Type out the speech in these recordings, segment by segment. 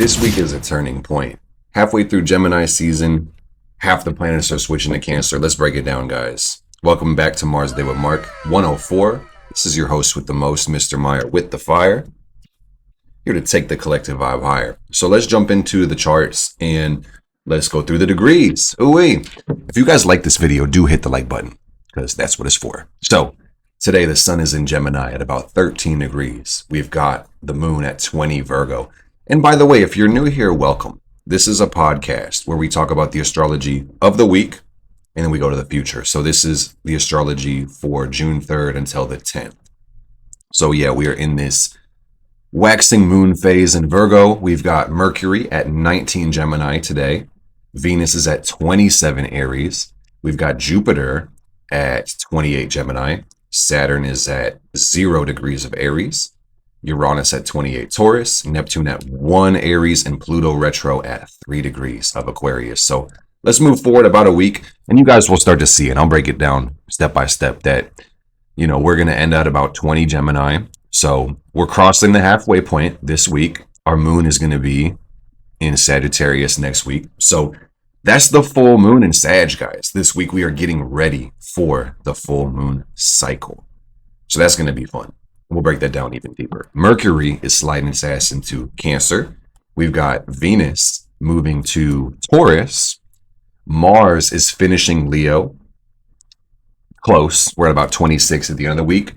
This week is a turning point. Halfway through Gemini season, half the planets are switching to Cancer. Let's break it down, guys. Welcome back to Mars Day with Mark 104. This is your host with the most, Mr. Meyer with the fire. Here to take the collective vibe higher. So let's jump into the charts and let's go through the degrees. Ooh-wee. If you guys like this video, do hit the like button because that's what it's for. So today the sun is in Gemini at about 13 degrees. We've got the moon at 20 Virgo. And by the way, if you're new here, welcome. This is a podcast where we talk about the astrology of the week and then we go to the future. So this is the astrology for June 3rd until the 10th. So yeah, we are in this waxing moon phase in Virgo. We've got Mercury at 19 Gemini today. Venus is at 27 Aries. We've got Jupiter at 28 Gemini. Saturn is at 0 degrees of Aries. Uranus at 28 Taurus. Neptune at 1 Aries. And Pluto retro at 3 degrees of Aquarius. So let's move forward about a week and you guys will start to see it. I'll break it down step by step that, we're going to end at about 20 Gemini. So we're crossing the halfway point this week. Our moon is going to be in Sagittarius next week. So that's the full moon in Sag, guys. This week we are getting ready for the full moon cycle. So that's going to be fun. We'll break that down even deeper. Mercury is sliding its ass into Cancer. We've got Venus moving to Taurus. Mars is finishing Leo. Close. We're at about 26 at the end of the week.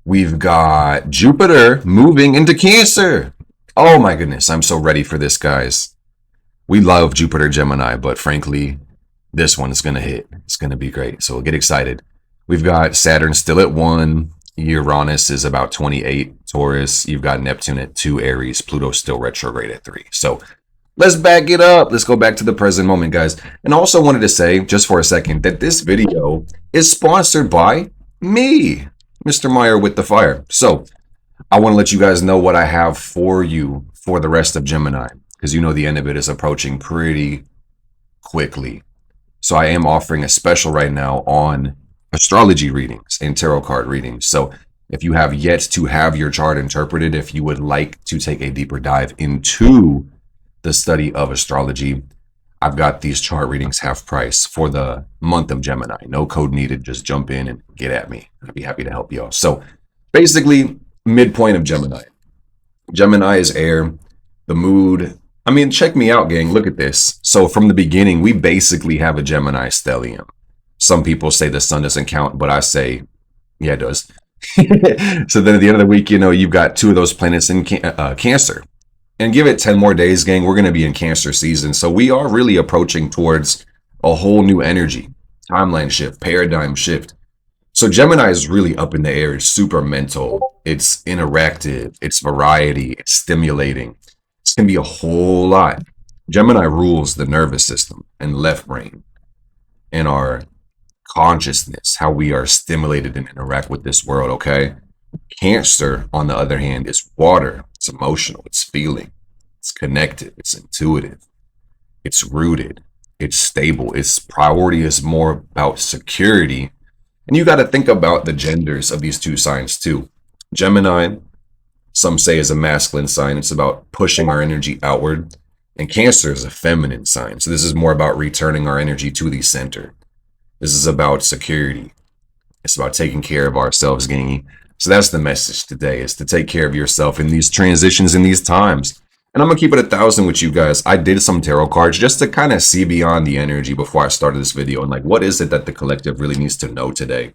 We've got Jupiter moving into Cancer. Oh my goodness, I'm so ready for this, guys. We love Jupiter Gemini, but frankly, this one is going to hit. It's going to be great, so get excited. We've got Saturn still at 1. Uranus is about 28 Taurus. You've got Neptune at 2 Aries. Pluto still retrograde at 3. So let's back it up. Let's go back to the present moment, guys. And I also wanted to say, just for a second, that this video is sponsored by me, Mr. Meyer with the fire. So I want to let you guys know what I have for you for the rest of Gemini, because the end of it is approaching pretty quickly. So I am offering a special right now on astrology readings and tarot card readings. So if you have yet to have your chart interpreted, if you would like to take a deeper dive into the study of astrology, I've got these chart readings half price for the month of Gemini. No code needed. Just jump in and get at me. I'd be happy to help you out. So basically, midpoint of Gemini. Gemini is air. The mood. Check me out, gang. Look at this. So from the beginning, we basically have a Gemini stellium. Some people say the sun doesn't count, but I say, yeah, it does. So then at the end of the week, you've got 2 of those planets in Cancer. And give it 10 more days, gang, we're going to be in Cancer season. So we are really approaching towards a whole new energy, timeline shift, paradigm shift. So Gemini is really up in the air. It's super mental. It's interactive. It's variety. It's stimulating. It's going to be a whole lot. Gemini rules the nervous system and left brain and our consciousness, how we are stimulated and interact with this world, okay? Cancer, on the other hand, is water. It's emotional. It's feeling. It's connected. It's intuitive. It's rooted. It's stable. Its priority is more about security. And you got to think about the genders of these 2 signs too. Gemini, some say, is a masculine sign. It's about pushing our energy outward. And Cancer is a feminine sign. So this is more about returning our energy to the center. This is about security. It's about taking care of ourselves, gangy. So that's the message today, is to take care of yourself in these transitions, in these times. And I'm going to keep it 1,000 with you guys. I did some tarot cards just to kind of see beyond the energy before I started this video. And what is it that the collective really needs to know today?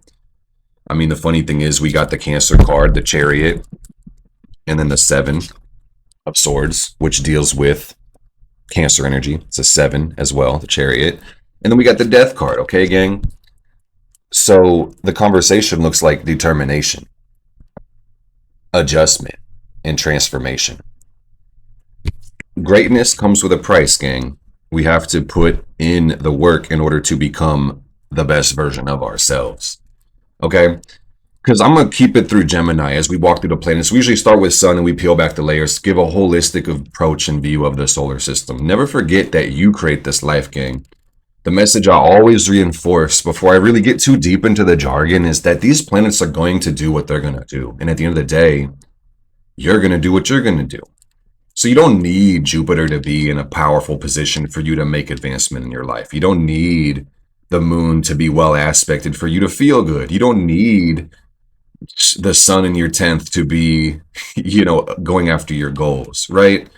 The funny thing is we got the Cancer card, the Chariot, and then the 7 of Swords, which deals with Cancer energy. It's a 7 as well, the Chariot. And then we got the Death card, okay, gang? So the conversation looks like determination, adjustment, and transformation. Greatness comes with a price, gang. We have to put in the work in order to become the best version of ourselves. Okay? Because I'm going to keep it through Gemini as we walk through the planets. We usually start with sun and we peel back the layers, give a holistic approach and view of the solar system. Never forget that you create this life, gang. The message I always reinforce before I really get too deep into the jargon is that these planets are going to do what they're going to do. And at the end of the day, you're going to do what you're going to do. So you don't need Jupiter to be in a powerful position for you to make advancement in your life. You don't need the moon to be well aspected for you to feel good. You don't need the sun in your 10th to be, going after your goals, right?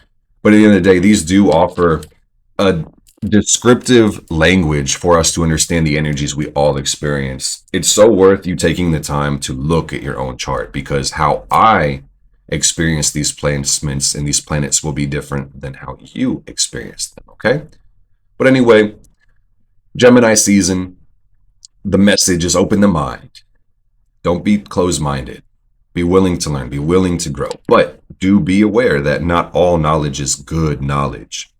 But at the end of the day, these do offer a descriptive language for us to understand the energies we all experience. It's so worth you taking the time to look at your own chart, because how I experience these placements and these planets will be different than how you experience them, okay? But anyway, Gemini season, the message is open the mind. Don't be closed-minded. Be willing to learn, be willing to grow. But do be aware that not all knowledge is good knowledge.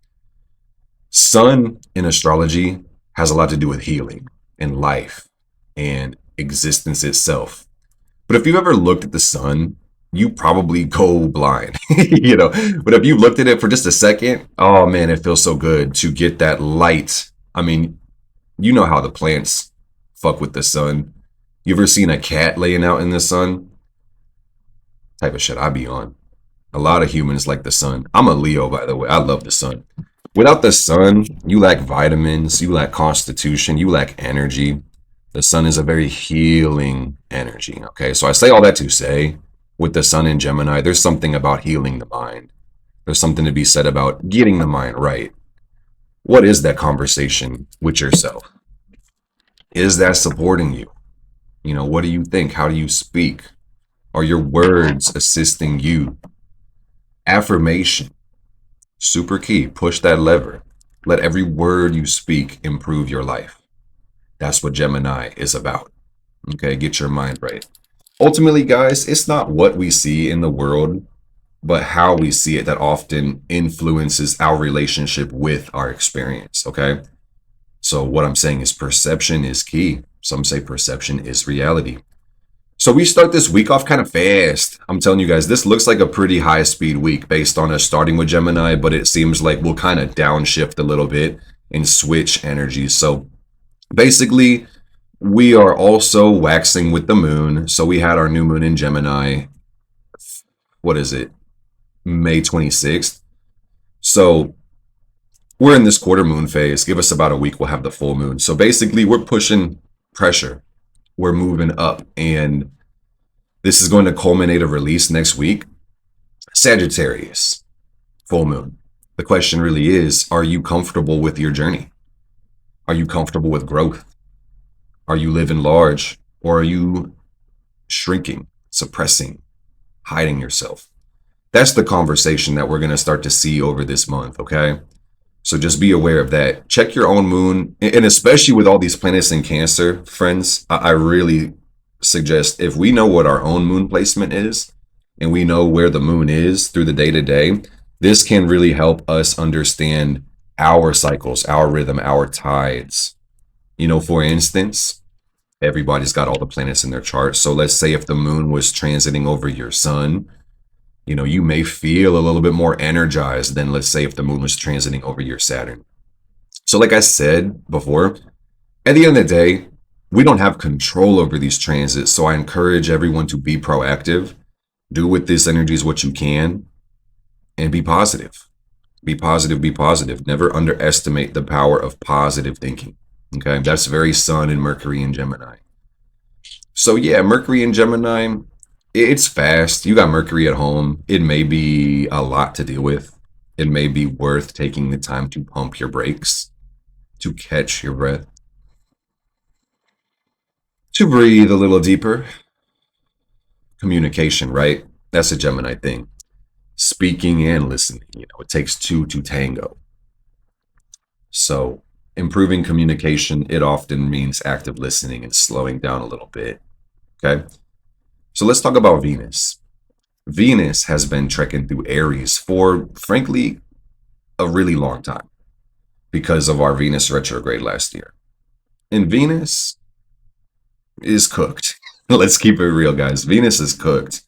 Sun in astrology has a lot to do with healing and life and existence itself. But if you've ever looked at the sun, you probably go blind, But if you looked at it for just a second, oh man, it feels so good to get that light. I mean, you know how the plants fuck with the sun. You ever seen a cat laying out in the sun? Type of shit I be on. A lot of humans like the sun. I'm a Leo, by the way. I love the sun. Without the sun, you lack vitamins, you lack constitution, you lack energy. The sun is a very healing energy, okay? So I say all that to say, with the sun in Gemini, there's something about healing the mind. There's something to be said about getting the mind right. What is that conversation with yourself? Is that supporting you? What do you think? How do you speak? Are your words assisting you? Affirmation. Super key. Push that lever. Let every word you speak improve your life. That's what Gemini is about. Okay, get your mind right. Ultimately, guys, it's not what we see in the world, but how we see it that often influences our relationship with our experience, okay? So what I'm saying is perception is key. Some say perception is reality. So we start this week off kind of fast. I'm telling you guys, this looks like a pretty high speed week based on us starting with Gemini, but it seems like we'll kind of downshift a little bit and switch energies. So basically, we are also waxing with the moon. So we had our new moon in Gemini. What is it? May 26th. So we're in this quarter moon phase. Give us about a week, we'll have the full moon. So basically, we're pushing pressure. We're moving up. And this is going to culminate a release next week. Sagittarius, full moon. The question really is, are you comfortable with your journey? Are you comfortable with growth? Are you living large, or are you shrinking, suppressing, hiding yourself? That's the conversation that we're going to start to see over this month, okay? So just be aware of that. Check your own moon, and especially with all these planets in Cancer, friends, I really suggest if we know what our own moon placement is, and we know where the moon is through the day-to-day, this can really help us understand our cycles, our rhythm, our tides. For instance, everybody's got all the planets in their chart. So let's say if the moon was transiting over your sun, you may feel a little bit more energized than, let's say, if the moon was transiting over your Saturn. So like I said before, at the end of the day, we don't have control over these transits. So I encourage everyone to be proactive, do with this energies what you can, and be positive. Be positive, be positive. Never underestimate the power of positive thinking. Okay, that's very Sun and Mercury in Gemini. So yeah, Mercury in Gemini, it's fast. You got Mercury at home. It may be a lot to deal with. It may be worth taking the time to pump your brakes, to catch your breath, to breathe a little deeper. Communication, right? That's a Gemini thing. Speaking and listening, it takes two to tango. So improving communication, it often means active listening and slowing down a little bit. Okay. So let's talk about Venus. Venus has been trekking through Aries for, frankly, a really long time because of our Venus retrograde last year. And Venus is cooked. Let's keep it real, guys. Venus is cooked.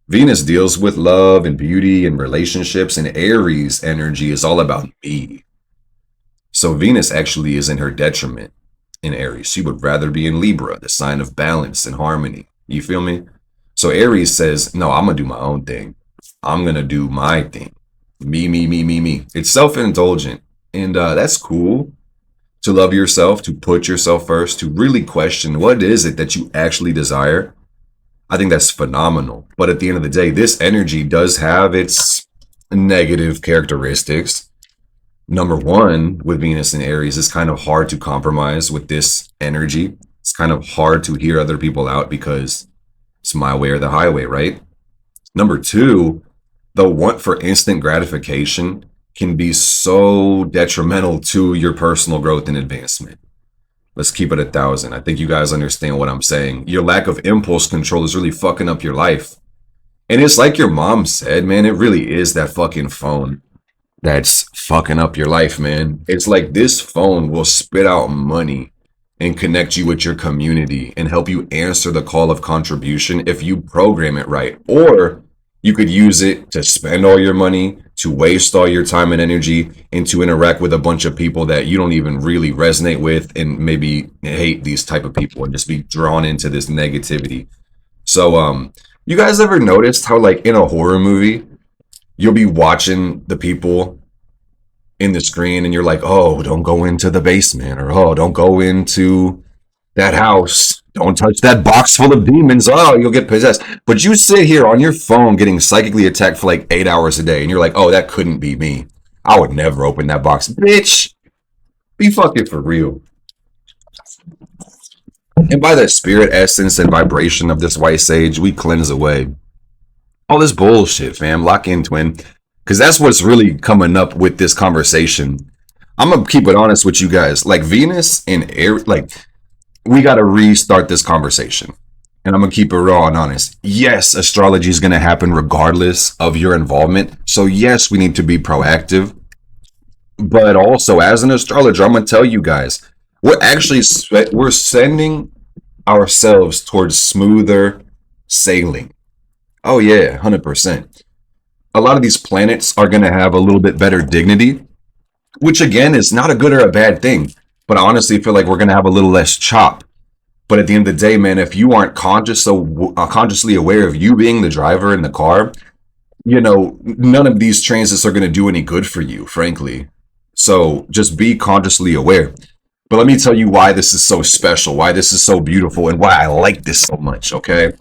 Venus deals with love and beauty and relationships, and Aries energy is all about me. So Venus actually is in her detriment in Aries. She would rather be in Libra, the sign of balance and harmony. You feel me? So Aries says, no, I'm going to do my own thing. I'm going to do my thing. Me. It's self-indulgent. And that's cool to love yourself, to put yourself first, to really question what is it that you actually desire. I think that's phenomenal. But at the end of the day, this energy does have its negative characteristics. Number one, with Venus and Aries, it's kind of hard to compromise with this energy. It's kind of hard to hear other people out because it's my way or the highway, right? Number two, the want for instant gratification can be so detrimental to your personal growth and advancement. Let's keep it 1,000. I think you guys understand what I'm saying. Your lack of impulse control is really fucking up your life. And it's like your mom said, man, it really is that fucking phone that's fucking up your life, man. It's like this phone will spit out money and connect you with your community and help you answer the call of contribution if you program it right. Or you could use it to spend all your money, to waste all your time and energy, and to interact with a bunch of people that you don't even really resonate with and maybe hate these type of people and just be drawn into this negativity. So, you guys ever noticed how, like, in a horror movie, you'll be watching the people in the screen and you're like, oh, don't go into the basement, or oh, don't go into that house, don't touch that box full of demons, oh, you'll get possessed. But you sit here on your phone getting psychically attacked for like 8 hours a day and you're like, oh, that couldn't be me, I would never open that box. Bitch, be fucking for real. And by the spirit essence and vibration of this white sage, we cleanse away all this bullshit, fam. Lock in, twin. Because that's what's really coming up with this conversation. I'm going to keep it honest with you guys. Like Venus and air, like, we got to restart this conversation. And I'm going to keep it raw and honest. Yes, astrology is going to happen regardless of your involvement. So yes, we need to be proactive. But also, as an astrologer, I'm going to tell you guys, we're sending ourselves towards smoother sailing. Oh yeah, 100%. A lot of these planets are going to have a little bit better dignity, which again is not a good or a bad thing. But I honestly feel like we're going to have a little less chop. But at the end of the day, man, if you aren't consciously aware of you being the driver in the car, you know, none of these transits are going to do any good for you, frankly. So just be consciously aware. But let me tell you why this is so special, why this is so beautiful, and why I like this so much, okay?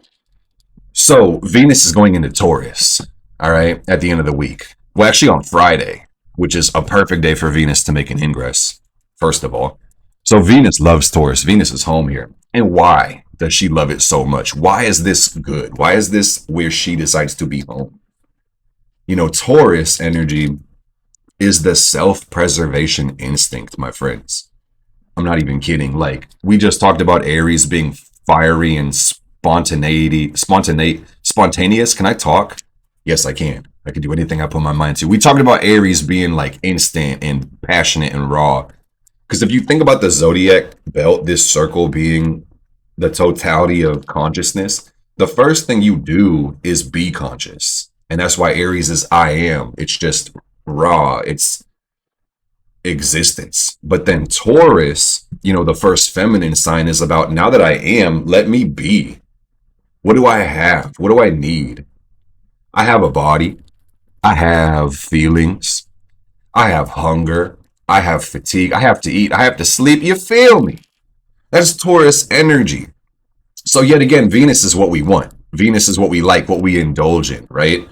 So Venus is going into Taurus, all right, at the end of the week. Well, actually on Friday, which is a perfect day for Venus to make an ingress, first of all. So Venus loves Taurus. Venus is home here. And why does she love it so much? Why is this good? Why is this where she decides to be home? You know, Taurus energy is the self-preservation instinct, my friends. I'm not even kidding. Like, we just talked about Aries being fiery and spontaneous. Can I talk? Yes, I can. I can do anything I put my mind to. We talked about Aries being like instant and passionate and raw. Because if you think about the zodiac belt, this circle being the totality of consciousness, the first thing you do is be conscious. And that's why Aries is I am. It's just raw. It's existence. But then Taurus, you know, the first feminine sign is about now that I am, let me be. What do I have? What do I need? I have a body. I have feelings. I have hunger. I have fatigue. I have to eat. I have to sleep. You feel me? That's Taurus energy. So yet again, Venus is what we want. Venus is what we like, what we indulge in, right?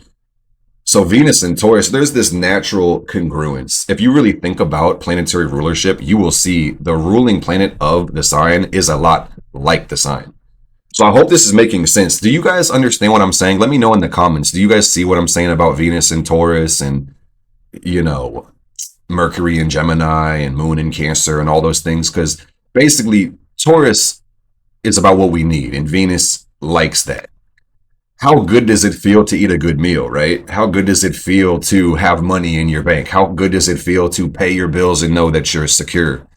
So Venus and Taurus, there's this natural congruence. If you really think about planetary rulership, you will see the ruling planet of the sign is a lot like the sign. So I hope this is making sense. Do you guys understand what I'm saying? Let me know in the comments. Do you guys see what I'm saying about Venus and Taurus and, you know, Mercury and Gemini and Moon and Cancer and all those things? Because basically Taurus is about what we need and Venus likes that. How good does it feel to eat a good meal, right? How good does it feel to have money in your bank? How good does it feel to pay your bills and know that you're secure?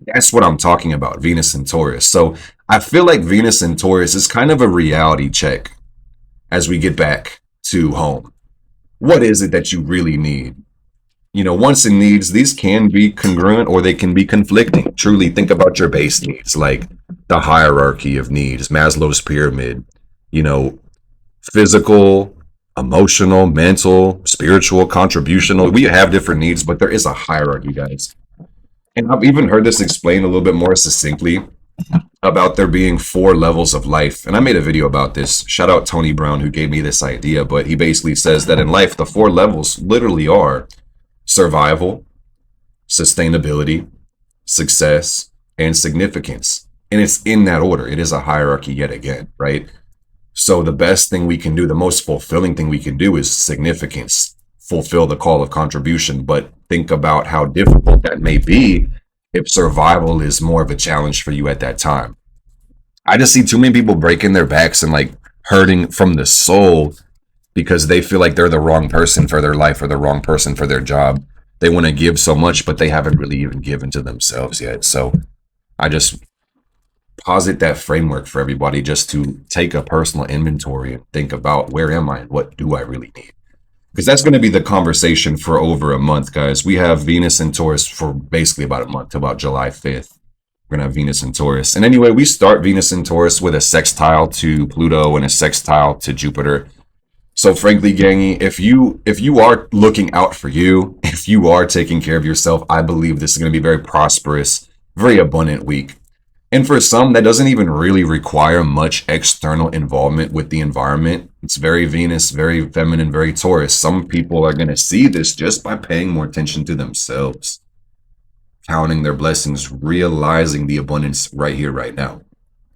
That's what I'm talking about, Venus and Taurus. So I feel like Venus and Taurus is kind of a reality check as we get back to home. What is it that you really need? You know, wants and needs, these can be congruent or they can be conflicting. Truly think about your base needs, like the hierarchy of needs, Maslow's pyramid, you know, physical, emotional, mental, spiritual, contributional. We have different needs, but there is a hierarchy, guys. And I've even heard this explained a little bit more succinctly about there being 4 levels of life. And I made a video about this. Shout out Tony Brown who gave me this idea, but he basically says that in life, the 4 levels literally are survival, sustainability, success, and significance. And it's in that order. It is a hierarchy yet again, right? So the best thing we can do, the most fulfilling thing we can do is significance, fulfill the call of contribution, but think about how difficult that may be if survival is more of a challenge for you at that time. I just see too many people breaking their backs and like hurting from the soul because they feel like they're the wrong person for their life or the wrong person for their job. They want to give so much, but they haven't really even given to themselves yet. So I just posit that framework for everybody just to take a personal inventory and think about where am I and what do I really need? Because that's going to be the conversation for over a month, guys. We have Venus and Taurus for basically about a month, to about July 5th. We're going to have Venus and Taurus. And anyway, we start Venus and Taurus with a sextile to Pluto and a sextile to Jupiter. So frankly, gangy, if you are looking out for you, if you are taking care of yourself, I believe this is going to be a very prosperous, very abundant week. And for some, that doesn't even really require much external involvement with the environment. It's very Venus, very feminine, very Taurus. Some people are going to see this just by paying more attention to themselves, counting their blessings, realizing the abundance right here, right now,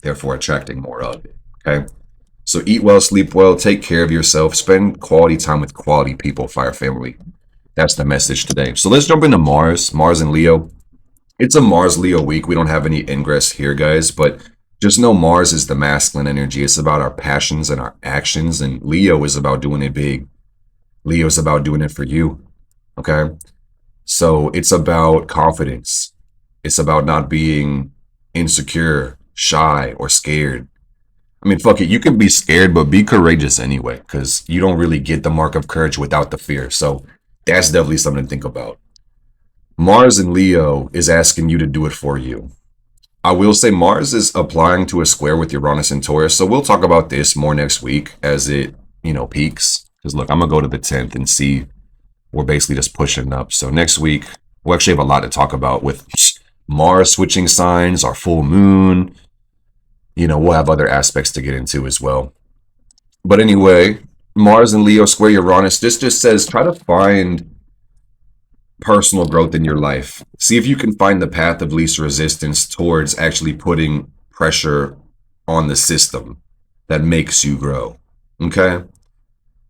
therefore attracting more of it. Okay. So eat well, sleep well, take care of yourself, spend quality time with quality people, Fire Family. That's the message today. So let's jump into Mars and Leo. It's a Mars-Leo week. We don't have any ingress here, guys, but just know Mars is the masculine energy. It's about our passions and our actions, and Leo is about doing it big. Leo is about doing it for you, okay? So it's about confidence. It's about not being insecure, shy, or scared. I mean, fuck it. You can be scared, but be courageous anyway, because you don't really get the mark of courage without the fear. So that's definitely something to think about. Mars in Leo is asking you to do it for you. I will say Mars is applying to a square with Uranus and Taurus. So we'll talk about this more next week as it, peaks. Because look, I'm going to go to the 10th and see we're basically just pushing up. So next week, we'll actually have a lot to talk about with Mars switching signs, our full moon. We'll have other aspects to get into as well. But anyway, Mars and Leo square Uranus. This just says try to find personal growth in your life. See if you can find the path of least resistance towards actually putting pressure on the system that makes you grow. Okay?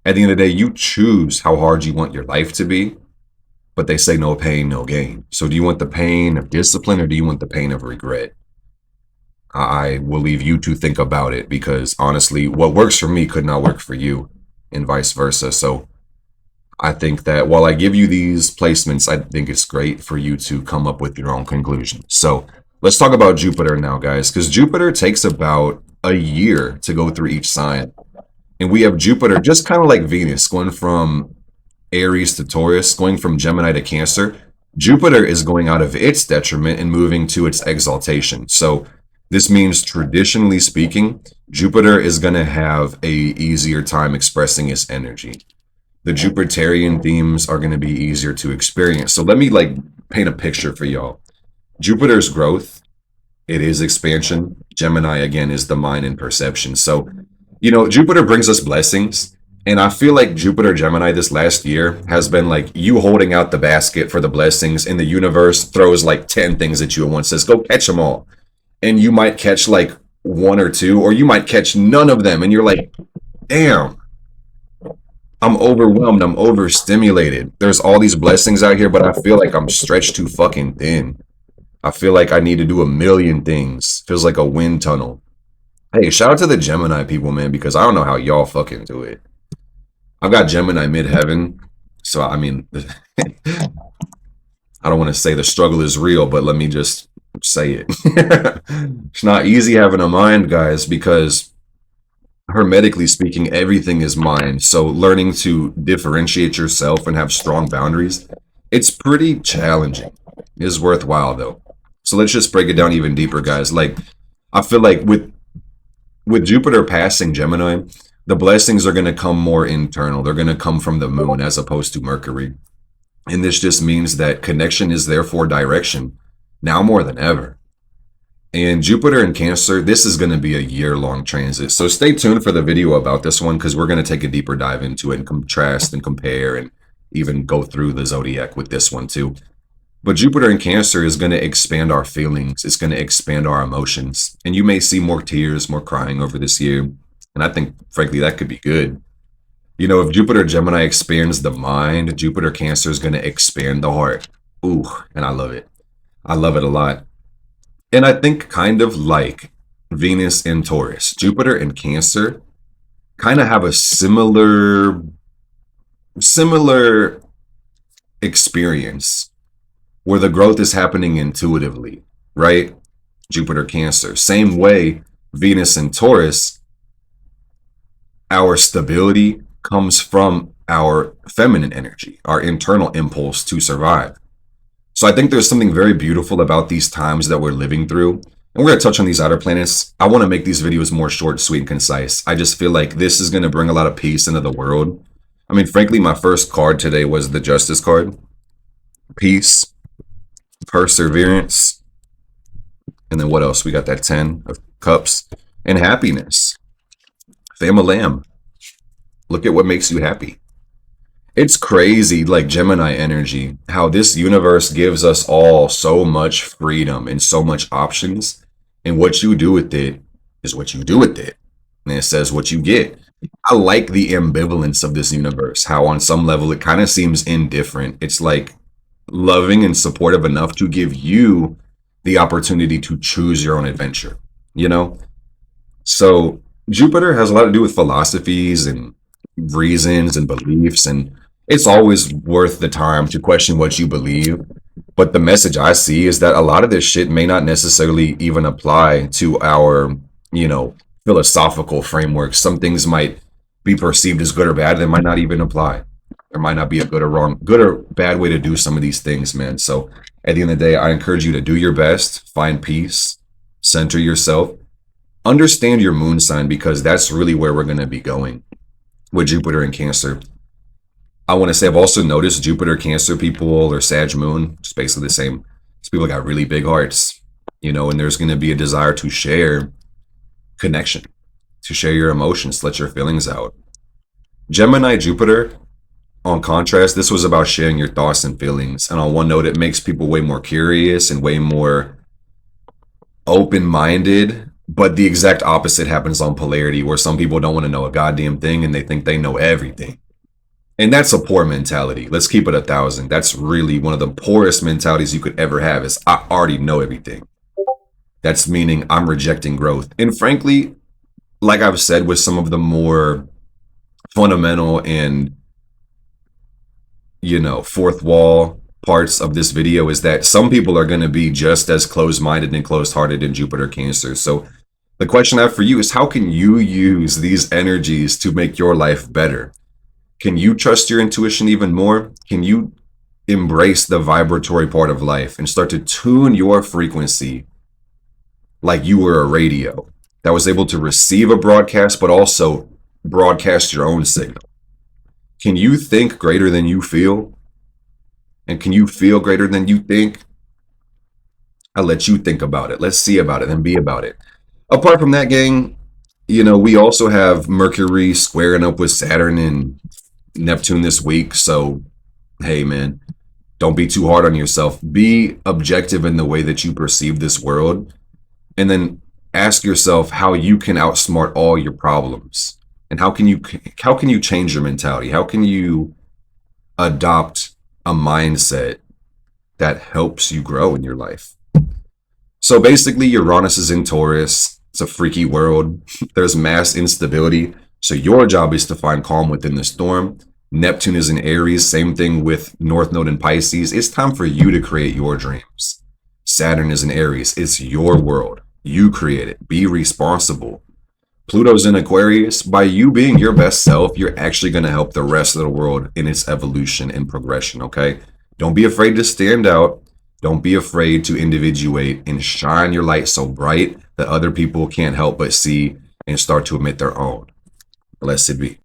At the end of the day, you choose how hard you want your life to be, but they say no pain, no gain. So do you want the pain of discipline or do you want the pain of regret? I will leave you to think about it because honestly, what works for me could not work for you and vice versa. So I think that while I give you these placements, I think it's great for you to come up with your own conclusion. So let's talk about Jupiter now, guys, because Jupiter takes about a year to go through each sign. And we have Jupiter just kind of like Venus going from Aries to Taurus, going from Gemini to Cancer. Jupiter is going out of its detriment and moving to its exaltation. So this means, traditionally speaking, Jupiter is going to have a easier time expressing its energy. The Jupiterian themes are going to be easier to experience. So let me paint a picture for y'all. Jupiter's growth, it is expansion. Gemini, again, is the mind and perception. So, Jupiter brings us blessings. And I feel like Jupiter Gemini this last year has been like you holding out the basket for the blessings, and the universe throws 10 things at you at once, says, go catch them all. And you might catch 1 or 2, or you might catch none of them. And you're like, damn. I'm overwhelmed. I'm overstimulated. There's all these blessings out here, but I feel like I'm stretched too fucking thin. I feel like I need to do a million things. Feels like a wind tunnel. Hey, shout out to the Gemini people, man, because I don't know how y'all fucking do it. I've got Gemini midheaven. So, I mean, I don't want to say the struggle is real, but let me just say it. It's not easy having a mind, guys, because hermetically speaking, everything is mind. So learning to differentiate yourself and have strong boundaries, it's pretty challenging. It is worthwhile though. So let's just break it down even deeper, guys. I feel like with Jupiter passing Gemini, The blessings are going to come more internal. They're going to come from the moon as opposed to Mercury. And this just means that connection is therefore direction now more than ever. And Jupiter in Cancer, this is going to be a year-long transit. So stay tuned for the video about this one because we're going to take a deeper dive into it and contrast and compare and even go through the zodiac with this one too. But Jupiter in Cancer is going to expand our feelings. It's going to expand our emotions. And you may see more tears, more crying over this year. And I think, frankly, that could be good. You know, if Jupiter Gemini expands the mind, Jupiter Cancer is going to expand the heart. Ooh, and I love it. I love it a lot. And I think kind of like Venus and Taurus, Jupiter and Cancer kind of have a similar experience where the growth is happening intuitively, right? Jupiter Cancer. Same way Venus and Taurus, our stability comes from our feminine energy, our internal impulse to survive. So I think there's something very beautiful about these times that we're living through. And we're going to touch on these outer planets. I want to make these videos more short, sweet, and concise. I just feel like this is going to bring a lot of peace into the world. I mean, frankly, my first card today was the Justice card. Peace, perseverance, and then what else? We got that 10 of Cups, and happiness. Fam-a-lamb. Look at what makes you happy. It's crazy, like Gemini energy, how this universe gives us all so much freedom and so much options. And what you do with it is what you do with it. And it says what you get. I like the ambivalence of this universe, how on some level it kind of seems indifferent. It's like loving and supportive enough to give you the opportunity to choose your own adventure, you know? So Jupiter has a lot to do with philosophies and reasons and beliefs, and it's always worth the time to question what you believe. But the message I see is that a lot of this shit may not necessarily even apply to our, philosophical framework. Some things might be perceived as good or bad. They might not even apply. There might not be a good or bad way to do some of these things, man. So at the end of the day, I encourage you to do your best, find peace, center yourself, understand your moon sign, because that's really where we're going to be going with Jupiter and Cancer. I want to say I've also noticed Jupiter, Cancer people, or Sag moon, it's basically the same. These people got really big hearts, and there's going to be a desire to share connection, to share your emotions, to let your feelings out. Gemini, Jupiter, on contrast, this was about sharing your thoughts and feelings. And on one note, it makes people way more curious and way more open-minded. But the exact opposite happens on polarity, where some people don't want to know a goddamn thing and they think they know everything. And that's a poor mentality. Let's keep it 1,000. That's really one of the poorest mentalities you could ever have, is I already know everything. That's meaning I'm rejecting growth. And frankly, like I've said with some of the more fundamental and, fourth wall parts of this video, is that some people are going to be just as closed-minded and closed-hearted in Jupiter Cancer. So the question I have for you is, how can you use these energies to make your life better? Can you trust your intuition even more? Can you embrace the vibratory part of life and start to tune your frequency like you were a radio that was able to receive a broadcast, but also broadcast your own signal? Can you think greater than you feel? And can you feel greater than you think? I'll let you think about it. Let's see about it and be about it. Apart from that, gang, we also have Mercury squaring up with Saturn and Neptune this week. So, hey, man, don't be too hard on yourself. Be objective in the way that you perceive this world. And then ask yourself how you can outsmart all your problems. And how can you change your mentality? How can you adopt a mindset that helps you grow in your life? So basically, Uranus is in Taurus. It's a freaky world. There's mass instability. So your job is to find calm within the storm. Neptune is in Aries. Same thing with North Node in Pisces. It's time for you to create your dreams. Saturn is in Aries. It's your world. You create it. Be responsible. Pluto's in Aquarius. By you being your best self, you're actually going to help the rest of the world in its evolution and progression, okay? Don't be afraid to stand out. Don't be afraid to individuate and shine your light so bright that other people can't help but see and start to emit their own. Blessed be.